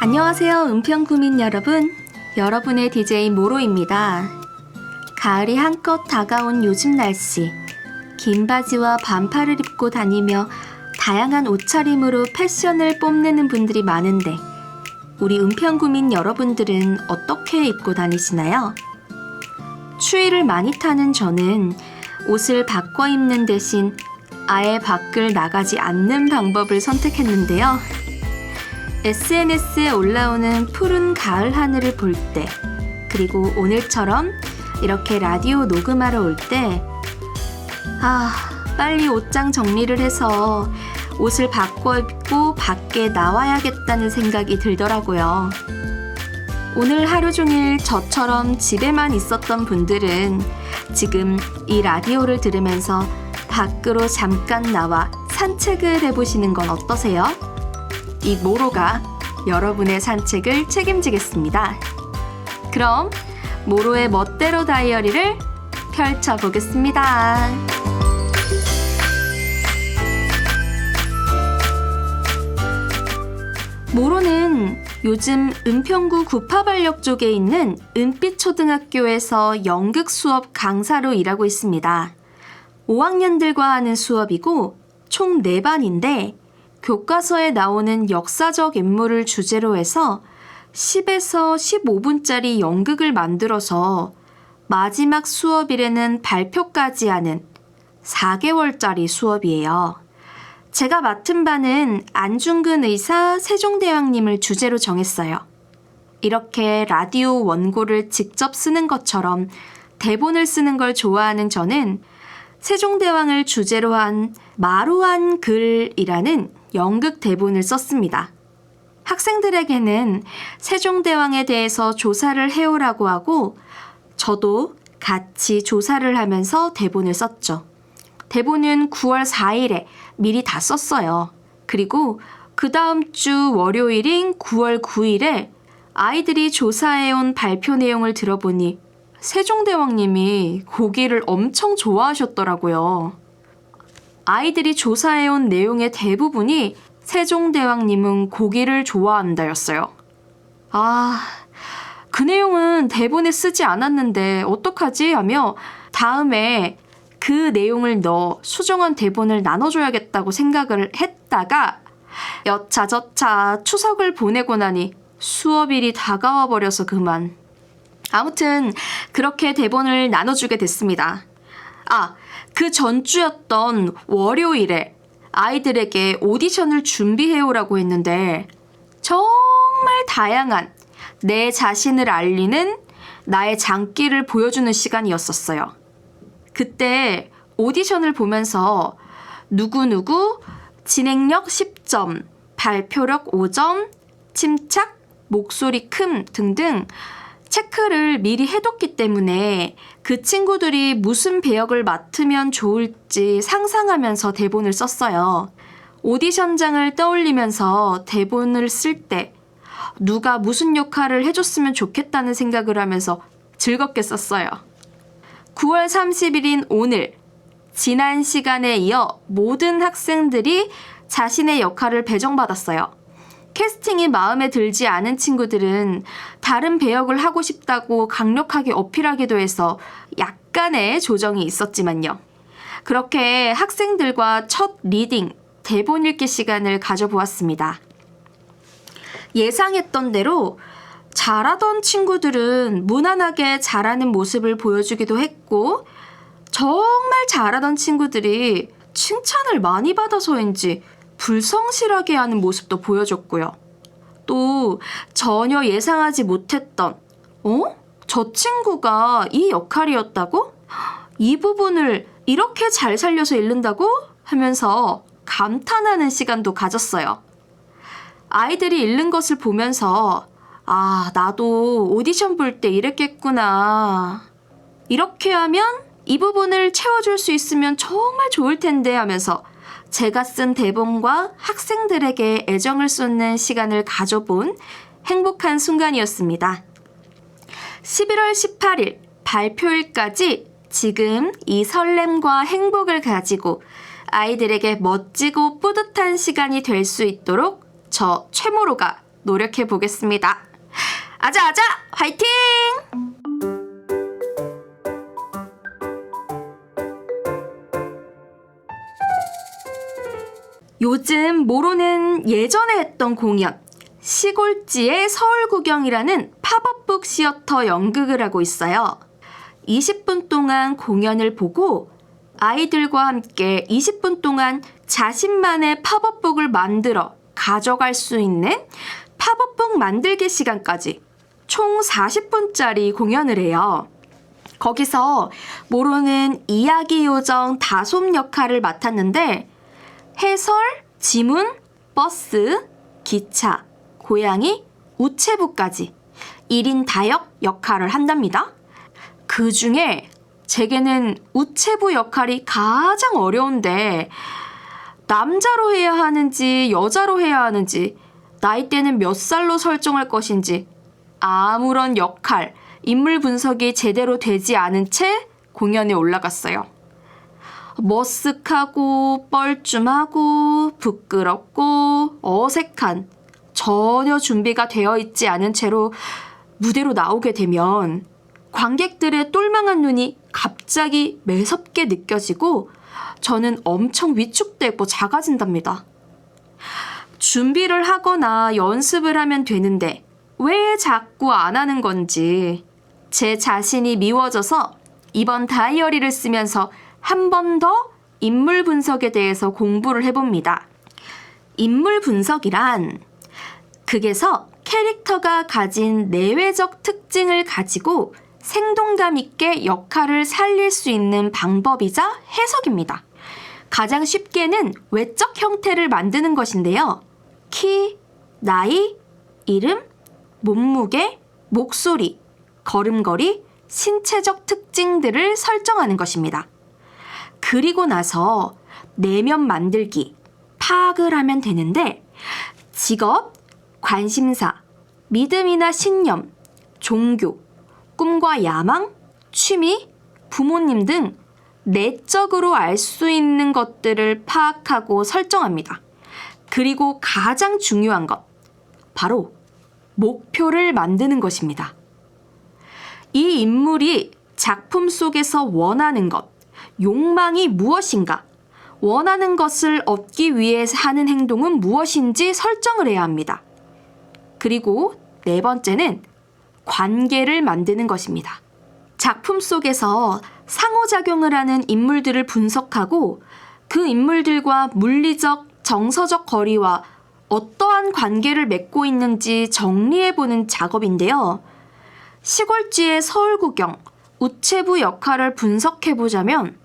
안녕하세요, 은평구민 여러분. 여러분의 DJ 모로입니다. 가을이 한껏 다가온 요즘 날씨, 긴 바지와 반팔을 입고 다니며 다양한 옷차림으로 패션을 뽐내는 분들이 많은데 우리 은평구민 여러분들은 어떻게 입고 다니시나요? 추위를 많이 타는 저는 옷을 바꿔 입는 대신 아예 밖을 나가지 않는 방법을 선택했는데요. SNS에 올라오는 푸른 가을 하늘을 볼 때, 그리고 오늘처럼 이렇게 라디오 녹음하러 올 때, 빨리 옷장 정리를 해서 옷을 바꿔 입고 밖에 나와야겠다는 생각이 들더라고요. 오늘 하루 종일 저처럼 집에만 있었던 분들은 지금 이 라디오를 들으면서 밖으로 잠깐 나와 산책을 해보시는 건 어떠세요? 이 모로가 여러분의 산책을 책임지겠습니다. 그럼 모로의 멋대로 다이어리를 펼쳐보겠습니다. 모로는 요즘 은평구 구파발역 쪽에 있는 은빛초등학교에서 연극 수업 강사로 일하고 있습니다. 5학년들과 하는 수업이고 총 4반인데 교과서에 나오는 역사적 인물을 주제로 해서 10에서 15분짜리 연극을 만들어서 마지막 수업일에는 발표까지 하는 4개월짜리 수업이에요. 제가 맡은 반은 안중근 의사 세종대왕님을 주제로 정했어요. 이렇게 라디오 원고를 직접 쓰는 것처럼 대본을 쓰는 걸 좋아하는 저는 세종대왕을 주제로 한 마루한 글이라는 연극 대본을 썼습니다. 학생들에게는 세종대왕에 대해서 조사를 해오라고 하고 저도 같이 조사를 하면서 대본을 썼죠. 대본은 9월 4일에 미리 다 썼어요. 그리고 그 다음 주 월요일인 9월 9일에 아이들이 조사해온 발표 내용을 들어보니 세종대왕님이 고기를 엄청 좋아하셨더라고요. 아이들이 조사해온 내용의 대부분이 세종대왕님은 고기를 좋아한다였어요. 그 내용은 대본에 쓰지 않았는데 어떡하지? 하며 다음에 그 내용을 넣어 수정한 대본을 나눠줘야겠다고 생각을 했다가 여차저차 추석을 보내고 나니 수업일이 다가와 버려서 그만. 아무튼 그렇게 대본을 나눠주게 됐습니다. 그 전주였던 월요일에 아이들에게 오디션을 준비해오라고 했는데 정말 다양한 내 자신을 알리는 나의 장기를 보여주는 시간이었었어요. 그때 오디션을 보면서 누구누구 진행력 10점, 발표력 5점, 침착, 목소리 큼 등등 체크를 미리 해뒀기 때문에 그 친구들이 무슨 배역을 맡으면 좋을지 상상하면서 대본을 썼어요. 오디션장을 떠올리면서 대본을 쓸 때 누가 무슨 역할을 해줬으면 좋겠다는 생각을 하면서 즐겁게 썼어요. 9월 30일인 오늘, 지난 시간에 이어 모든 학생들이 자신의 역할을 배정받았어요. 캐스팅이 마음에 들지 않은 친구들은 다른 배역을 하고 싶다고 강력하게 어필하기도 해서 약간의 조정이 있었지만요. 그렇게 학생들과 첫 리딩, 대본 읽기 시간을 가져보았습니다. 예상했던 대로 잘하던 친구들은 무난하게 잘하는 모습을 보여주기도 했고 정말 잘하던 친구들이 칭찬을 많이 받아서인지 불성실하게 하는 모습도 보여줬고요. 또 전혀 예상하지 못했던 저 친구가 이 역할이었다고? 이 부분을 이렇게 잘 살려서 읽는다고? 하면서 감탄하는 시간도 가졌어요. 아이들이 읽는 것을 보면서 나도 오디션 볼 때 이랬겠구나. 이렇게 하면 이 부분을 채워줄 수 있으면 정말 좋을 텐데 하면서 제가 쓴 대본과 학생들에게 애정을 쏟는 시간을 가져본 행복한 순간이었습니다. 11월 18일 발표일까지 지금 이 설렘과 행복을 가지고 아이들에게 멋지고 뿌듯한 시간이 될 수 있도록 저 최모로가 노력해 보겠습니다. 아자아자 화이팅! 요즘 모로는 예전에 했던 공연 시골지의 서울구경이라는 팝업북 시어터 연극을 하고 있어요. 20분 동안 공연을 보고 아이들과 함께 20분 동안 자신만의 팝업북을 만들어 가져갈 수 있는 팝업북 만들기 시간까지 총 40분짜리 공연을 해요. 거기서 모로는 이야기 요정 다솜 역할을 맡았는데 해설, 지문, 버스, 기차, 고양이, 우체부까지 1인 다역 역할을 한답니다. 그 중에 제게는 우체부 역할이 가장 어려운데 남자로 해야 하는지 여자로 해야 하는지 나이대는 몇 살로 설정할 것인지 아무런 역할, 인물 분석이 제대로 되지 않은 채 공연에 올라갔어요. 머쓱하고 뻘쭘하고 부끄럽고 어색한 전혀 준비가 되어 있지 않은 채로 무대로 나오게 되면 관객들의 똘망한 눈이 갑자기 매섭게 느껴지고 저는 엄청 위축되고 작아진답니다. 준비를 하거나 연습을 하면 되는데 왜 자꾸 안 하는 건지 제 자신이 미워져서 이번 다이어리를 쓰면서 한 번 더 인물 분석에 대해서 공부를 해봅니다. 인물 분석이란 극에서 캐릭터가 가진 내외적 특징을 가지고 생동감 있게 역할을 살릴 수 있는 방법이자 해석입니다. 가장 쉽게는 외적 형태를 만드는 것인데요. 키, 나이, 이름, 몸무게, 목소리, 걸음걸이, 신체적 특징들을 설정하는 것입니다. 그리고 나서 내면 만들기, 파악을 하면 되는데 직업, 관심사, 믿음이나 신념, 종교, 꿈과 야망, 취미, 부모님 등 내적으로 알 수 있는 것들을 파악하고 설정합니다. 그리고 가장 중요한 것, 바로 목표를 만드는 것입니다. 이 인물이 작품 속에서 원하는 것, 욕망이 무엇인가, 원하는 것을 얻기 위해 하는 행동은 무엇인지 설정을 해야 합니다. 그리고 네 번째는 관계를 만드는 것입니다. 작품 속에서 상호작용을 하는 인물들을 분석하고 그 인물들과 물리적, 정서적 거리와 어떠한 관계를 맺고 있는지 정리해보는 작업인데요. 시골지의 서울구경, 우체부 역할을 분석해보자면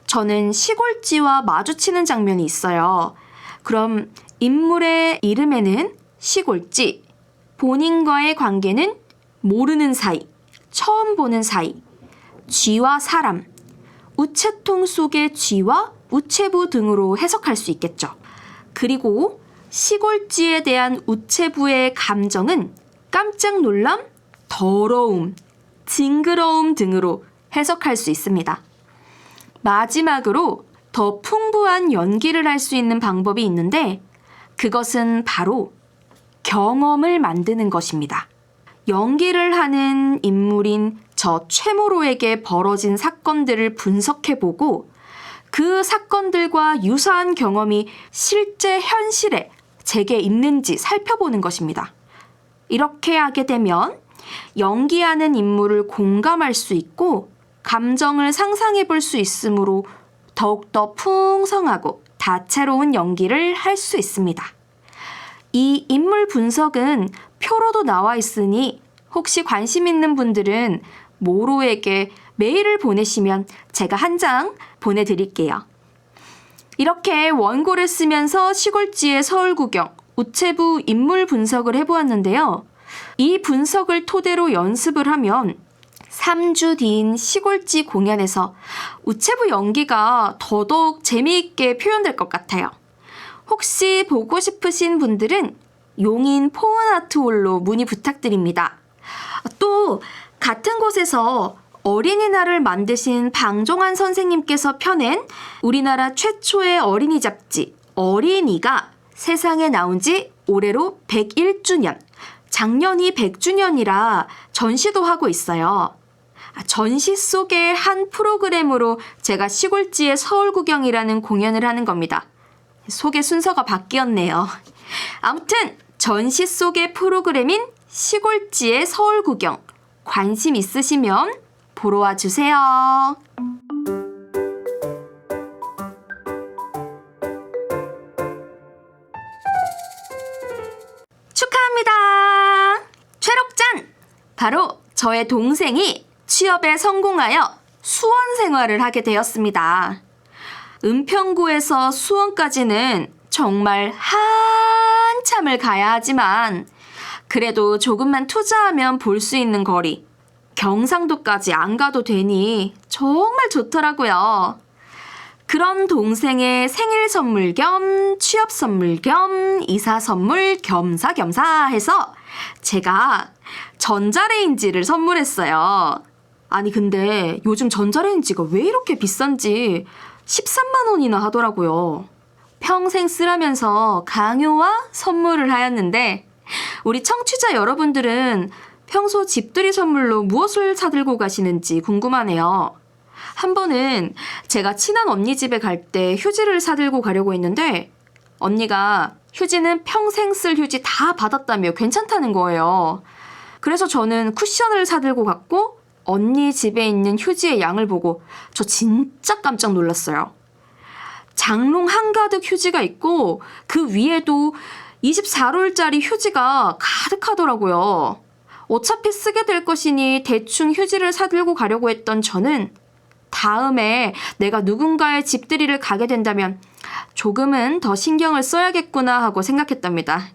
저는 시골지와 마주치는 장면이 있어요. 그럼 인물의 이름에는 시골지, 본인과의 관계는 모르는 사이, 처음 보는 사이, 쥐와 사람, 우체통 속의 쥐와 우체부 등으로 해석할 수 있겠죠. 그리고 시골지에 대한 우체부의 감정은 깜짝 놀람, 더러움, 징그러움 등으로 해석할 수 있습니다. 마지막으로 더 풍부한 연기를 할 수 있는 방법이 있는데 그것은 바로 경험을 만드는 것입니다. 연기를 하는 인물인 저 최모로에게 벌어진 사건들을 분석해보고 그 사건들과 유사한 경험이 실제 현실에 제게 있는지 살펴보는 것입니다. 이렇게 하게 되면 연기하는 인물을 공감할 수 있고 감정을 상상해 볼 수 있으므로 더욱더 풍성하고 다채로운 연기를 할 수 있습니다. 이 인물 분석은 표로도 나와 있으니 혹시 관심 있는 분들은 모로에게 메일을 보내시면 제가 한 장 보내드릴게요. 이렇게 원고를 쓰면서 시골지의 서울구경, 우체부 인물 분석을 해보았는데요. 이 분석을 토대로 연습을 하면 3주 뒤인 시골지 공연에서 우체부 연기가 더더욱 재미있게 표현될 것 같아요. 혹시 보고 싶으신 분들은 용인 포은아트홀로 문의 부탁드립니다. 또 같은 곳에서 어린이날을 만드신 방종환 선생님께서 펴낸 우리나라 최초의 어린이 잡지 어린이가 세상에 나온 지 올해로 101주년, 작년이 100주년이라 전시도 하고 있어요. 전시 속의 한 프로그램으로 제가 시골지의 서울 구경이라는 공연을 하는 겁니다. 소개 순서가 바뀌었네요. 아무튼 전시 속의 프로그램인 시골지의 서울 구경, 관심 있으시면 보러 와주세요. 축하합니다. 최록잔! 바로 저의 동생이 취업에 성공하여 수원 생활을 하게 되었습니다. 은평구에서 수원까지는 정말 한참을 가야 하지만 그래도 조금만 투자하면 볼 수 있는 거리, 경상도까지 안 가도 되니 정말 좋더라고요. 그런 동생의 생일 선물 겸 취업 선물 겸 이사 선물 겸사겸사 해서 제가 전자레인지를 선물했어요. 아니 근데 요즘 전자레인지가 왜 이렇게 비싼지 13만 원이나 하더라고요. 평생 쓰라면서 강요와 선물을 하였는데 우리 청취자 여러분들은 평소 집들이 선물로 무엇을 사들고 가시는지 궁금하네요. 한 번은 제가 친한 언니 집에 갈 때 휴지를 사들고 가려고 했는데 언니가 휴지는 평생 쓸 휴지 다 받았다며 괜찮다는 거예요. 그래서 저는 쿠션을 사들고 갔고 언니 집에 있는 휴지의 양을 보고 저 진짜 깜짝 놀랐어요. 장롱 한가득 휴지가 있고 그 위에도 24롤짜리 휴지가 가득하더라고요. 어차피 쓰게 될 것이니 대충 휴지를 사들고 가려고 했던 저는 다음에 내가 누군가의 집들이를 가게 된다면 조금은 더 신경을 써야겠구나 하고 생각했답니다.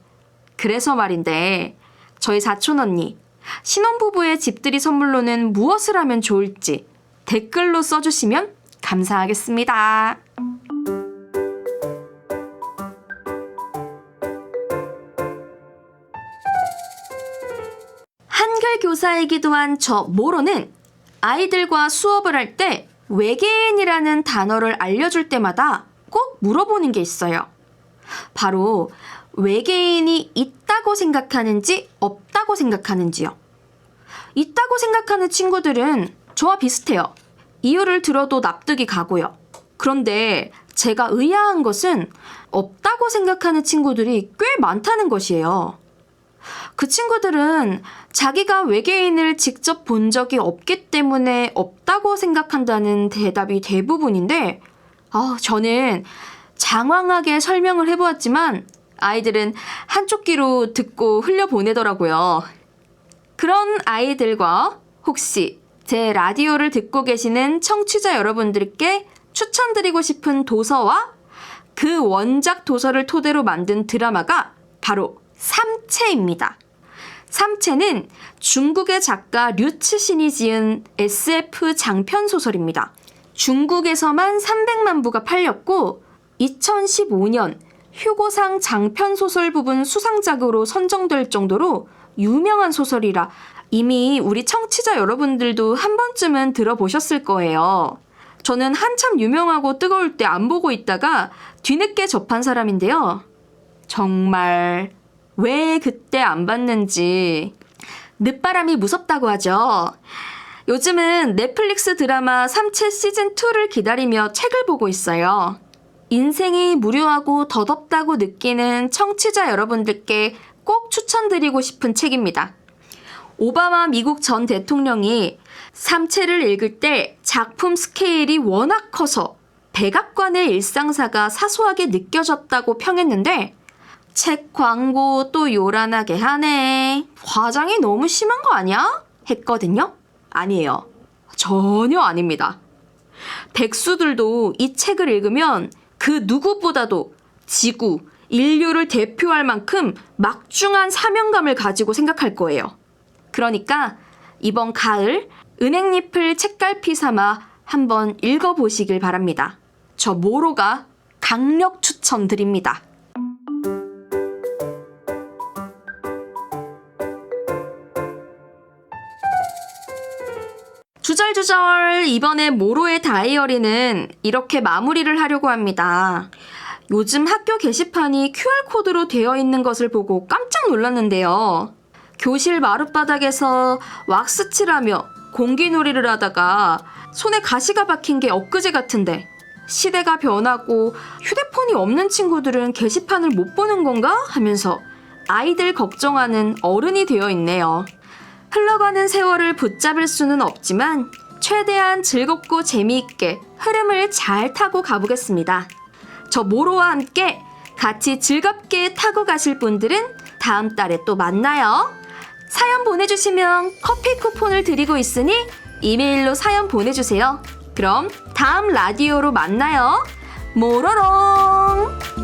그래서 말인데 저희 사촌 언니, 신혼부부의 집들이 선물로는 무엇을 하면 좋을지 댓글로 써주시면 감사하겠습니다. 한글 교사이기도 한 저 모로는 아이들과 수업을 할 때 외계인이라는 단어를 알려줄 때마다 꼭 물어보는 게 있어요. 바로 외계인이 있다고 생각하는지 없다고 생각하는지요. 있다고 생각하는 친구들은 저와 비슷해요. 이유를 들어도 납득이 가고요. 그런데 제가 의아한 것은 없다고 생각하는 친구들이 꽤 많다는 것이에요. 그 친구들은 자기가 외계인을 직접 본 적이 없기 때문에 없다고 생각한다는 대답이 대부분인데 저는 장황하게 설명을 해보았지만 아이들은 한쪽 귀로 듣고 흘려보내더라고요. 그런 아이들과 혹시 제 라디오를 듣고 계시는 청취자 여러분들께 추천드리고 싶은 도서와 그 원작 도서를 토대로 만든 드라마가 바로 삼체입니다. 삼체는 중국의 작가 류치신이 지은 SF 장편 소설입니다. 중국에서만 300만 부가 팔렸고 2015년 휴고상 장편 소설 부분 수상작으로 선정될 정도로 유명한 소설이라 이미 우리 청취자 여러분들도 한 번쯤은 들어보셨을 거예요. 저는 한참 유명하고 뜨거울 때 안 보고 있다가 뒤늦게 접한 사람인데요. 정말 왜 그때 안 봤는지 늦바람이 무섭다고 하죠. 요즘은 넷플릭스 드라마 삼체 시즌2를 기다리며 책을 보고 있어요. 인생이 무료하고 더덥다고 느끼는 청취자 여러분들께 꼭 추천드리고 싶은 책입니다. 오바마 미국 전 대통령이 삼체를 읽을 때 작품 스케일이 워낙 커서 백악관의 일상사가 사소하게 느껴졌다고 평했는데 책 광고 또 요란하게 하네. 과장이 너무 심한 거 아니야? 했거든요. 아니에요. 전혀 아닙니다. 백수들도 이 책을 읽으면 그 누구보다도 지구, 인류를 대표할 만큼 막중한 사명감을 가지고 생각할 거예요. 그러니까 이번 가을 은행잎을 책갈피 삼아 한번 읽어보시길 바랍니다. 저 모로가 강력 추천드립니다. 주절주절 이번에 모로의 다이어리는 이렇게 마무리를 하려고 합니다. 요즘 학교 게시판이 QR코드로 되어 있는 것을 보고 깜짝 놀랐는데요. 교실 마룻바닥에서 왁스칠하며 공기놀이를 하다가 손에 가시가 박힌 게 엊그제 같은데 시대가 변하고 휴대폰이 없는 친구들은 게시판을 못 보는 건가 하면서 아이들 걱정하는 어른이 되어 있네요. 흘러가는 세월을 붙잡을 수는 없지만 최대한 즐겁고 재미있게 흐름을 잘 타고 가보겠습니다. 저 모로와 함께 같이 즐겁게 타고 가실 분들은 다음 달에 또 만나요. 사연 보내주시면 커피 쿠폰을 드리고 있으니 이메일로 사연 보내주세요. 그럼 다음 라디오로 만나요. 모로롱!